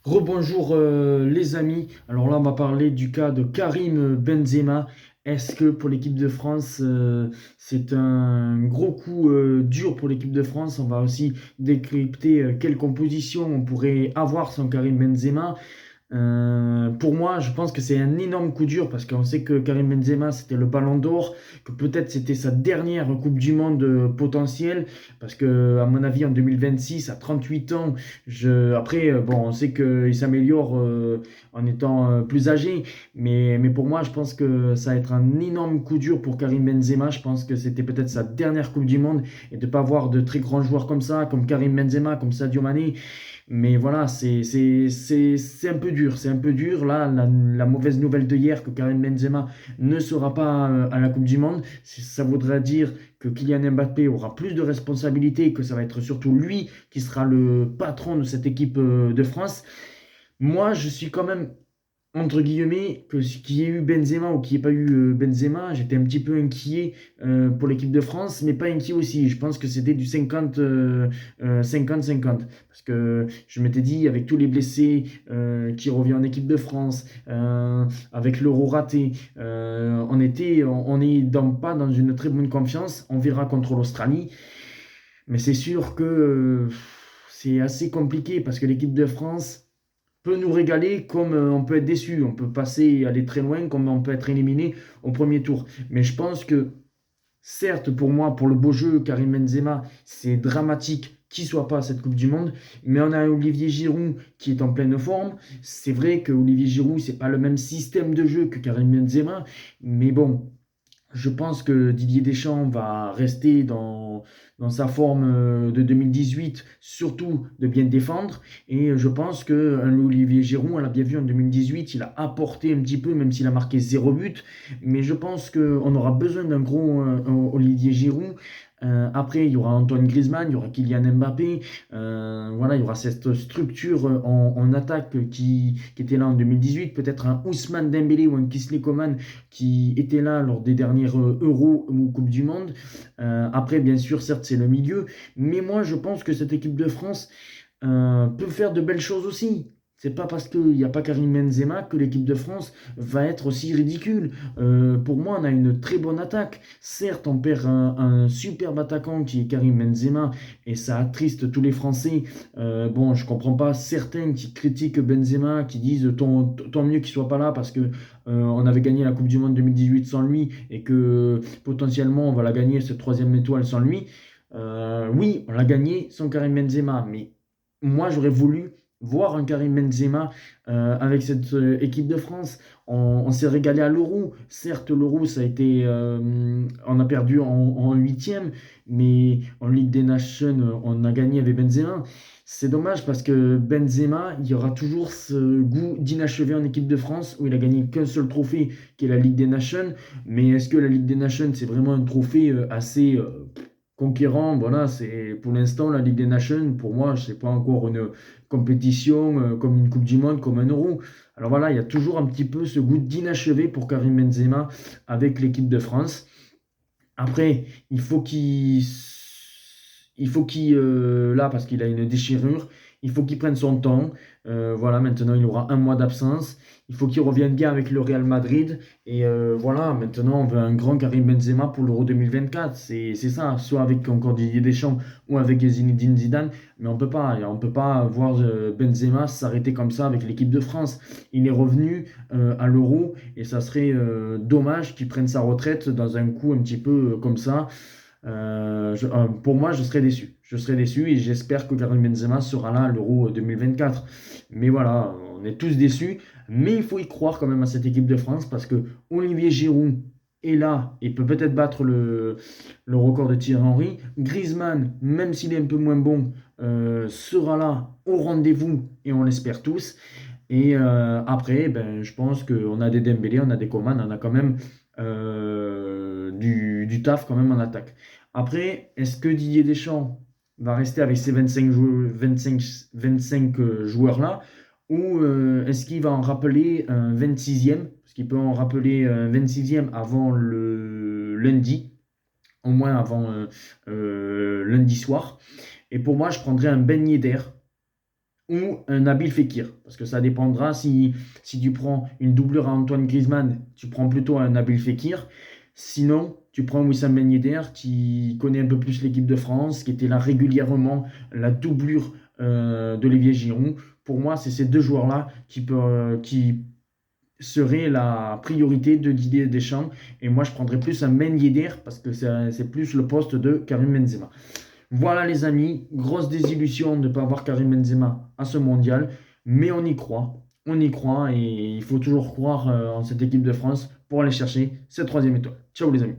Rebonjour les amis. Alors là, on va parler du cas de Karim Benzema. Est-ce que pour l'équipe de France, c'est un gros coup dur pour l'équipe de France? On va aussi décrypter quelle composition on pourrait avoir sans Karim Benzema. Pour moi, je pense que c'est un énorme coup dur parce qu'on sait que Karim Benzema, c'était le Ballon d'Or, que peut-être c'était sa dernière Coupe du Monde potentielle, parce que à mon avis, en 2026, à 38 ans, après, bon, on sait qu'il s'améliore en étant plus âgé, mais pour moi, je pense que ça va être un énorme coup dur pour Karim Benzema. Je pense que c'était peut-être sa dernière Coupe du Monde et de ne pas avoir de très grands joueurs comme ça, comme Karim Benzema, comme Sadio Mané. Mais voilà, c'est un peu dur. C'est un peu dur. Là, la mauvaise nouvelle de hier, que Karim Benzema ne sera pas à la Coupe du Monde, ça voudrait dire que Kylian Mbappé aura plus de responsabilités et que ça va être surtout lui qui sera le patron de cette équipe de France. Moi, je suis quand même entre guillemets, que qu'il y ait eu Benzema ou qu'il n'y ait pas eu Benzema, j'étais un petit peu inquiet pour l'équipe de France, mais pas inquiet aussi. Je pense que c'était du 50-50. Parce que je m'étais dit, avec tous les blessés qui reviennent en équipe de France, avec l'Euro raté, on est pas dans une très bonne confiance. On verra contre l'Australie. Mais c'est sûr que c'est assez compliqué parce que l'équipe de France peut nous régaler comme on peut être déçu. On peut passer, aller très loin, comme on peut être éliminé au premier tour. Mais je pense que, certes, pour moi, pour le beau jeu, Karim Benzema, c'est dramatique qu'il soit pas à cette Coupe du Monde. Mais on a Olivier Giroud qui est en pleine forme. C'est vrai que Olivier Giroud, c'est pas le même système de jeu que Karim Benzema. Mais bon, je pense que Didier Deschamps va rester dans sa forme de 2018, surtout de bien défendre. Et je pense que Olivier Giroud, on l'a bien vu en 2018, il a apporté un petit peu, même s'il a marqué 0 but. Mais je pense qu'on aura besoin d'un gros Olivier Giroud. Après, il y aura Antoine Griezmann, il y aura Kylian Mbappé. Voilà, il y aura cette structure en attaque qui était là en 2018. Peut-être un Ousmane Dembélé ou un Kingsley Coman qui était là lors des dernières Euros ou Coupe du Monde. Après, bien sûr, certes, c'est le milieu, mais moi, je pense que cette équipe de France peut faire de belles choses aussi. C'est pas parce qu'il n'y a pas Karim Benzema que l'équipe de France va être aussi ridicule. Pour moi, on a une très bonne attaque. Certes, on perd un superbe attaquant qui est Karim Benzema et ça attriste tous les Français. Bon, je comprends pas certains qui critiquent Benzema, qui disent tant mieux qu'il soit pas là parce que on avait gagné la Coupe du Monde 2018 sans lui et que potentiellement on va la gagner cette troisième étoile sans lui. Oui, on l'a gagné sans Karim Benzema, mais moi j'aurais voulu voir un Karim Benzema avec cette équipe de France. On s'est régalé à l'Euro. Certes, l'Euro, ça a été, on a perdu en huitième, mais en Ligue des Nations, on a gagné avec Benzema. C'est dommage parce que Benzema, il y aura toujours ce goût d'inachevé en équipe de France où il a gagné qu'un seul trophée qui est la Ligue des Nations. Mais est-ce que la Ligue des Nations, c'est vraiment un trophée assez conquérant? Voilà, c'est pour l'instant la Ligue des Nations, pour moi, c'est pas encore une compétition comme une Coupe du Monde, comme un Euro. Alors voilà, il y a toujours un petit peu ce goût d'inachevé pour Karim Benzema avec l'équipe de France. Après, là, parce qu'il a une déchirure, il faut qu'il prenne son temps. Voilà, maintenant, il aura un mois d'absence. Il faut qu'il revienne bien avec le Real Madrid. Et voilà, maintenant, on veut un grand Karim Benzema pour l'Euro 2024. C'est ça, soit avec encore Didier Deschamps ou avec Zinedine Zidane. Mais on peut pas voir Benzema s'arrêter comme ça avec l'équipe de France. Il est revenu à l'Euro et ça serait dommage qu'il prenne sa retraite dans un coup un petit peu comme ça. Pour moi, je serais déçu. Je serais déçu et j'espère que Karim Benzema sera là à l'Euro 2024. Mais voilà, on est tous déçus. Mais il faut y croire quand même à cette équipe de France parce que Olivier Giroud est là et peut peut-être battre le record de Thierry Henry. Griezmann, même s'il est un peu moins bon, sera là au rendez-vous et on l'espère tous. Et après, ben, je pense qu'on a des Dembélé, on a des Coman, on a quand même du taf quand même en attaque. Après, est-ce que Didier Deschamps va rester avec ces 25 joueurs-là ou est-ce qu'il va en rappeler un 26e? Parce qu'il peut en rappeler un 26e avant le lundi, au moins avant lundi soir. Et pour moi, je prendrais un Ben Yedder ou un Nabil Fekir. Parce que ça dépendra si tu prends une doublure à Antoine Griezmann, tu prends plutôt un Nabil Fekir. Sinon, tu prends Wissam Ben Yedder qui connaît un peu plus l'équipe de France, qui était là régulièrement, la doublure d'Olivier Giroud. Pour moi, c'est ces deux joueurs-là qui seraient la priorité de Didier Deschamps. Et moi, je prendrais plus un Ben Yedder parce que c'est plus le poste de Karim Benzema. Voilà les amis, grosse désillusion de ne pas avoir Karim Benzema à ce mondial, mais on y croit et il faut toujours croire en cette équipe de France pour aller chercher cette troisième étoile. Ciao les amis.